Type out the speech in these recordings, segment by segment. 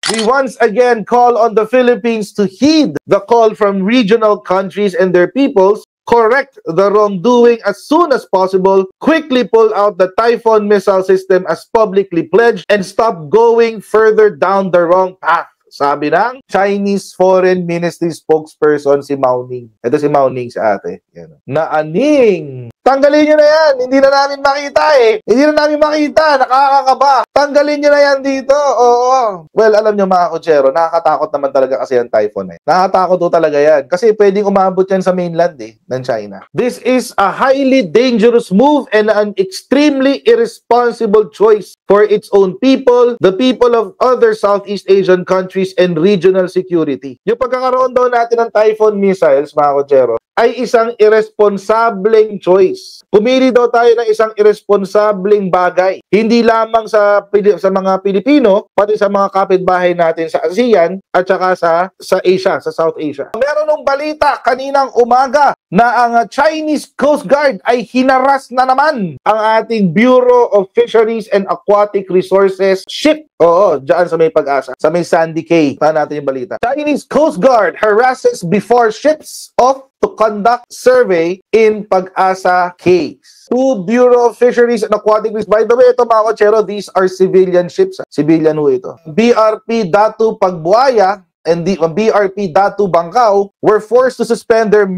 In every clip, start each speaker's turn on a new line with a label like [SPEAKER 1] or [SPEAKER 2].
[SPEAKER 1] We once again call on the Philippines to heed the call from regional countries and their peoples, correct the wrongdoing as soon as possible, quickly pull out the Typhoon missile system as publicly pledged, and stop going further down the wrong path. Sabi ng Chinese Foreign Ministry spokesperson si Mao Ning. Ito si Mao Ning sa ate. Yan. Naaning! Tanggalin nyo na yan! Hindi na namin makita eh! Hindi na namin makita! Nakakakaba! Tanggalin nyo na yan dito! Oo! Well, alam nyo mga kutsero, nakakatakot naman talaga kasi yung typhoon eh. Nakakatakot to talaga yan. Kasi pwedeng umabot yan sa mainland eh, ng China. This is a highly dangerous move and an extremely irresponsible choice for its own people, the people of other Southeast Asian countries, and regional security. Yung pagkakaroon daw natin ng Typhoon missiles, mga kutsero, ay isang irresponsableng choice. Pumili daw tayo ng isang irresponsableng bagay. Hindi lamang sa mga Pilipino, pati sa mga kapitbahay natin sa ASEAN at saka sa Asia, sa South Asia. Meron ng balita kaninang umaga na ang Chinese Coast Guard ay hinaras na naman ang ating Bureau of Fisheries and Aquatic Resources ship. Oo, dyan sa may Pag-asa, sa may Sandy Cay. Paano natin yung balita? Chinese Coast Guard harasses before ships off to conduct survey in Pag-asa case. To Bureau of Fisheries and Aquatic Resources. By the way, ito mga kotsero, these are civilian ships. Civilian ho ito. BRP Datu Pagbuaya and the BRP Datu Bangkao were forced to suspend their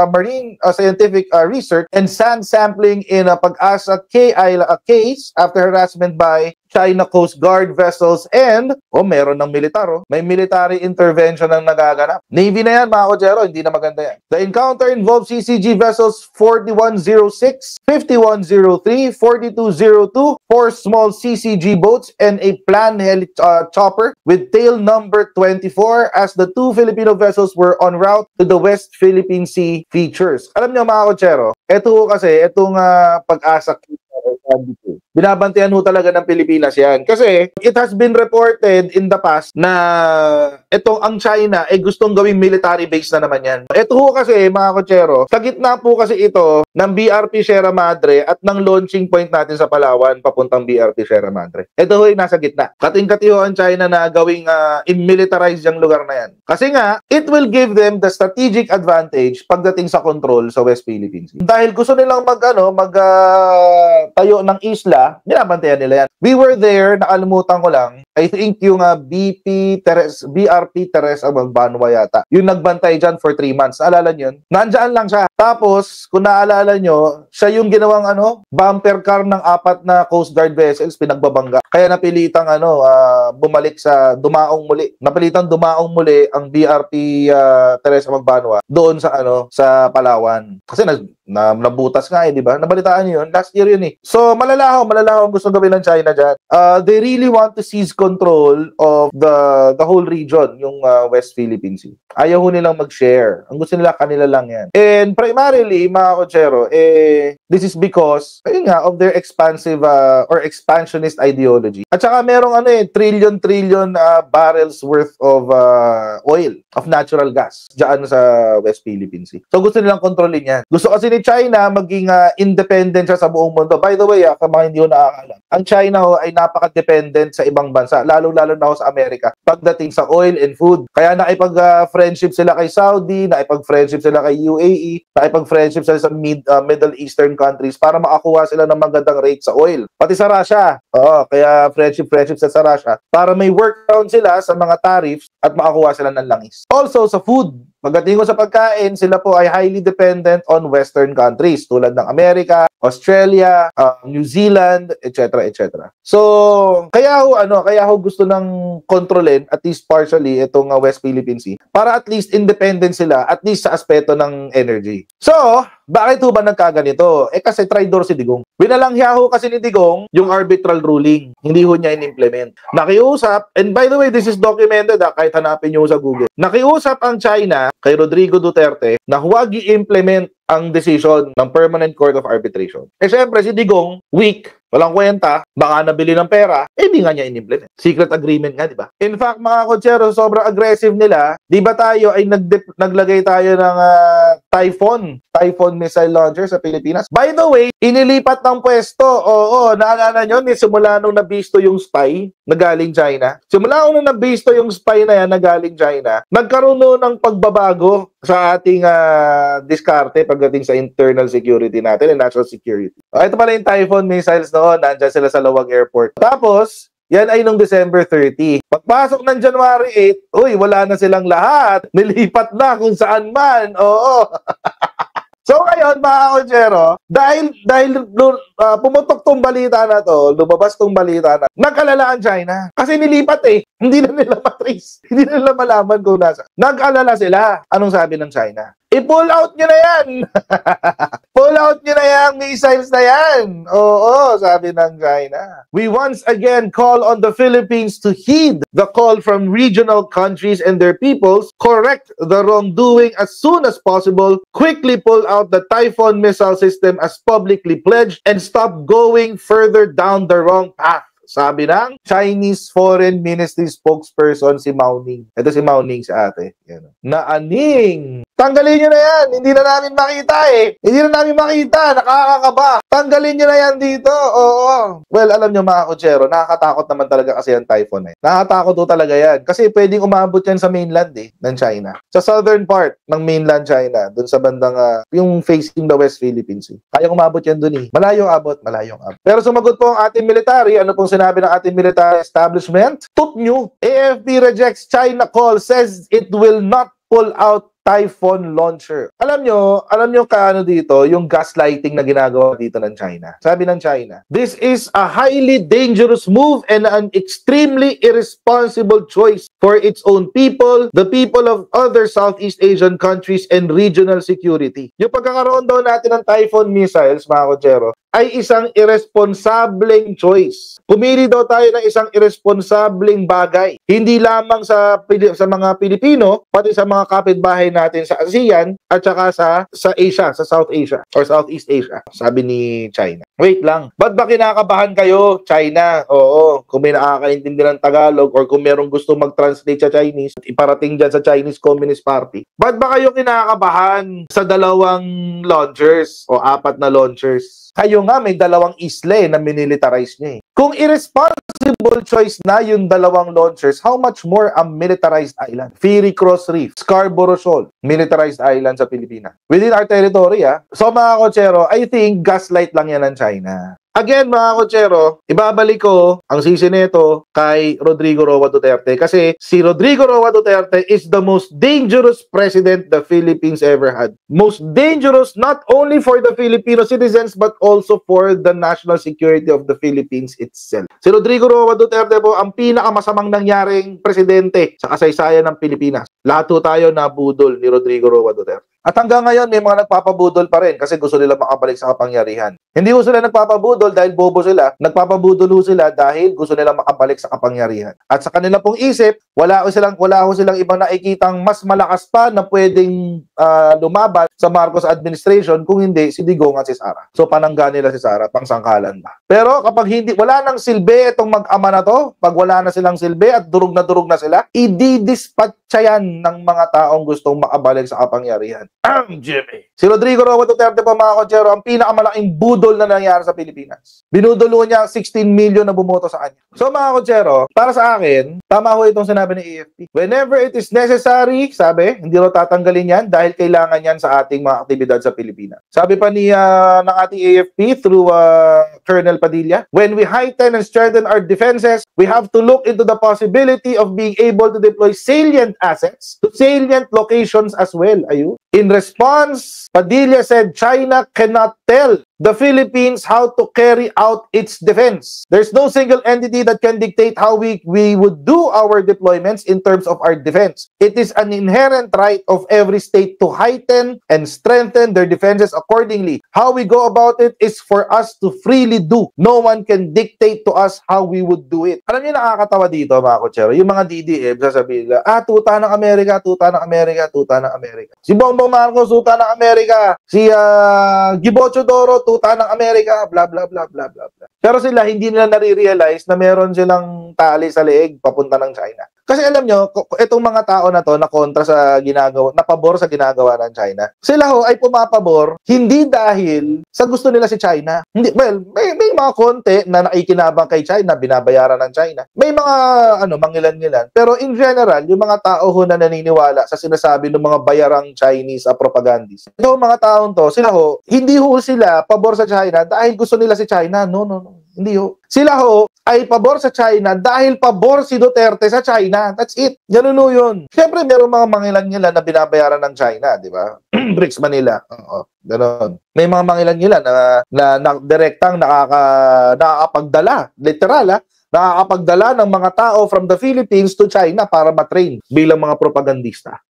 [SPEAKER 1] marine scientific research and sand sampling in a Pag-asa case after harassment by China Coast Guard vessels and, meron ng militar, may military intervention ang nagaganap. Navy na yan, mga kotsero, hindi na maganda yan. The encounter involved CCG vessels 4106, 5103, 4202, 4 small CCG boats, and a planned chopper with tail number 24 as the 2 Filipino vessels were en route to the West Philippine Sea features. Alam niyo, mga kotsero, itong Pag-asa binabantayan ho talaga ng Pilipinas yan. Kasi it has been reported in the past na ang China ay gustong gawing military base na naman yan. Ito ho kasi mga kotsero, sa gitna po kasi ito ng BRP Sierra Madre at ng launching point natin sa Palawan papuntang BRP Sierra Madre. Ito ho ay nasa gitna. Kating-kati ho ang China na gawing in-militarize yung lugar na yan. Kasi nga, it will give them the strategic advantage pagdating sa control sa West Philippines. Dahil gusto nilang tayo ng isla, binabantayan nila yan. We were there, nakalimutan ko lang, I think yung BRP Teresa Magbanwa yata. Yung nagbantay dyan for 3 months. Naalala nyo yun? Nandyan lang siya. Tapos, kung naalala nyo, siya yung ginawang bumper car ng 4 na Coast Guard vessels, pinagbabangga. Kaya napilitang bumalik sa dumaong muli. Napilitang dumaong muli ang BRP Teresa Magbanwa doon sa Palawan. Kasi nabutas nga di ba? Nabalitaan niyo yun? Last year yun eh. So, malalaho ang gusto gawin ng China dyan. They really want to seize control of the whole region, yung West Philippine Sea. Ayaw nilang mag-share. Ang gusto nila, kanila lang yan. And primarily, mga kotsero, this is because, ayun nga, of their expansive or expansionist ideology. At saka merong trillion barrels worth of oil, of natural gas, dyan sa West Philippine Sea. So, gusto nilang kontrolin yan. Gusto kasi ni China maging independent siya sa buong mundo. By the way, kung mga hindi ko nakakaalam, ang China ay napaka-dependent sa ibang bansa, lalo-lalo na sa Amerika, pagdating sa oil and food. Kaya nakipag-friendship sila kay Saudi, nakipag-friendship sila kay UAE, nakipag-friendship sila sa Middle Eastern countries para makakuha sila ng magandang rate sa oil. Pati sa Russia. Kaya friendship sa Russia para may workaround sila sa mga tariffs at makakuha sila ng langis. Also, sa food. Pagdating ko sa pagkain, sila po ay highly dependent on Western countries tulad ng Amerika, Australia, New Zealand, etc. etc. So, kaya ho gusto ng kontrolin at least partially itong West Philippine Sea para at least independent sila at least sa aspeto ng energy. So, bakit ho ba nagkaganito? Kasi traidor si Digong. Winalangya ho kasi ni Digong yung arbitral ruling. Hindi ho niya in-implement. Nakiusap, and by the way, this is documented kahit hanapin nyo sa Google. Nakiusap ang China kay Rodrigo Duterte na huwag i-implement ang decision ng Permanent Court of Arbitration. Syempre, si Digong, weak, walang kwenta, baka nabili ng pera, di nga niya in-implement. Secret agreement nga, di ba? In fact, mga kotsero, sobrang aggressive nila. Di ba tayo ay naglagay tayo ng Typhoon missile launcher sa Pilipinas. By the way, inilipat ng pwesto. Oo, naalala nyo, simula nung nabisto yung spy na galing China. Simula nung nabisto yung spy na yan na galing China, nagkaroon ng pagbabago sa ating diskarte pagdating sa internal security natin and national security. Ito pala yung Typhoon missiles noon. Nandyan sila sa Lawag Airport. Tapos, yan ay nung December 30. Pagpasok ng January 8, uy, wala na silang lahat. Nilipat na kung saan man. Oo. So ngayon, mga konsyero, dahil pumutok tong balita na to, lumabas tong balita na, nag-alala ang China. Kasi nilipat eh. Hindi na nila matrace. Hindi na nila malaman kung nasa. Nag-alala sila. Anong sabi ng China? I-pull out nyo na yan. Pull out nyo na yan, missiles na yan. Oo, sabi ng China. We once again call on the Philippines to heed the call from regional countries and their peoples, correct the wrongdoing as soon as possible, quickly pull out the Typhoon missile system as publicly pledged, and stop going further down the wrong path. Sabi ng Chinese Foreign Ministry spokesperson si Mao Ning. Ito si Mao Ning sa ate. Yan. Naaning. Tanggalin nyo na yan. Hindi na namin makita eh. Hindi na namin makita. Nakakakaba. Tanggalin nyo na yan dito. Oo. Well, alam nyo mga kutsero, nakakatakot naman talaga kasi yung typhoon eh. Nakakatakot to talaga yan. Kasi pwedeng umabot yan sa mainland eh, ng China. Sa southern part ng mainland China, dun sa bandang, yung facing the West Philippines eh. Kaya umabot yan dun eh. Malayong abot. Pero sumagot po ang ating military. Ano pong sinabi ng ating military establishment? Tut nyo. AFP rejects China call, says it will not pull out Typhoon launcher. Alam nyo kaano dito, yung gaslighting na ginagawa dito ng China. Sabi ng China, this is a highly dangerous move and an extremely irresponsible choice for its own people, the people of other Southeast Asian countries, and regional security. Yung pagkakaroon daw natin ng Typhoon missiles, mga kotsero, ay isang irresponsableng choice. Pumili daw tayo ng isang irresponsableng bagay. Hindi lamang sa mga Pilipino, pati sa mga kapitbahay natin sa ASEAN at saka sa Asia, sa South Asia or Southeast Asia, sabi ni China. Wait lang, ba't ba kinakabahan kayo, China? Oo, kung may nakakaintindi ng Tagalog or kung merong gusto mag-translate sa Chinese at iparating dyan sa Chinese Communist Party, ba't ba kayo kinakabahan sa dalawang launchers o 4 na launchers? Kayo nga may dalawang isla na minilitarize niya eh. Kung irresponsible choice na yung dalawang launchers, how much more a militarized island? Fiery Cross Reef, Scarborough Shoal, militarized island sa Pilipinas. Within our territory, So mga kotsero, I think gaslight lang yan ng China. Again, mga kotsero, ibabalik ko ang sisi nito kay Rodrigo Roa Duterte kasi si Rodrigo Roa Duterte is the most dangerous president the Philippines ever had. Most dangerous not only for the Filipino citizens but also for the national security of the Philippines itself. Si Rodrigo Roa Duterte po ang pinakamasamang nangyaring presidente sa kasaysayan ng Pilipinas. Lahat po tayo nabudol ni Rodrigo Roa Duterte. At hanggang ngayon, may mga nagpapabudol pa rin kasi gusto nila makabalik sa kapangyarihan. Hindi ko sila nagpapabudol dahil bobo sila. Nagpapabudol sila dahil gusto nila makabalik sa kapangyarihan. At sa kanila pong isip, wala ko silang ibang nakikitang mas malakas pa na pwedeng lumaban sa Marcos administration kung hindi si Digong at si Sara. So panangga nila si Sara, pangsangkalan ba. Pero kapag wala nang silbi itong mag-ama na to, pag wala na silang silbi at durug na sila, i-dispatcha yan ng mga taong gustong makabalik sa kapangyarihan. Jimmy. Si Rodrigo Roa Duterte po mga kotsero, ang pinakamalaking budol na nangyari sa Pilipinas. Binudulo niya 16 million na bumoto sa kanya. So mga kotsero, para sa akin, tama ho itong sinabi ni AFP. Whenever it is necessary, sabi, hindi ro tatanggalin yan dahil kailangan yan sa ating mga aktibidad sa Pilipinas. Sabi pa ng ating AFP through Colonel Padilla, when we heighten and strengthen our defenses, we have to look into the possibility of being able to deploy salient assets to salient locations as well. Ayun. In response, Padilla said China cannot tell the Philippines how to carry out its defense. There's no single entity that can dictate how we would do our deployments in terms of our defense. It is an inherent right of every state to heighten and strengthen their defenses accordingly. How we go about it is for us to freely do. No one can dictate to us how we would do it. Alam niyo nakakatawa dito mga kotsero, yung mga DDM sasabihin nila, tuta ng Amerika, tuta ng Amerika, tuta ng Amerika. Si Bongbong Marcos, tuta ng Amerika. Si Gibo Chodoro, batuta ng Amerika, blah, blah, blah, blah, blah, blah. Pero sila, hindi nila nare-realize na meron silang tali sa leeg papunta ng China. Kasi alam nyo, itong mga tao na to na kontra sa ginagawa, na pabor sa ginagawa ng China, sila ho ay pumapabor hindi dahil sa gusto nila si China. Hindi, well, may mga konti na nakikinabang kay China, binabayaran ng China. May mga mangilan-ngilan. Pero in general, yung mga tao ho na naniniwala sa sinasabi ng mga bayarang Chinese propagandists. Ito mga taong to, sila ho, hindi ho sila pabor sa China dahil gusto nila si China. No, no, no. Hindi ho. Sila ho ay pabor sa China dahil pabor si Duterte sa China. That's it. Ganun ho yun. Siyempre, meron mga mangilan-ngilan na binabayaran ng China, di ba? BRICS Manila. Oo. Ganun. May mga mangilan-ngilan na direktang nakakapagdala, literal nakakapagdala ng mga tao from the Philippines to China para matrain bilang mga propagandista.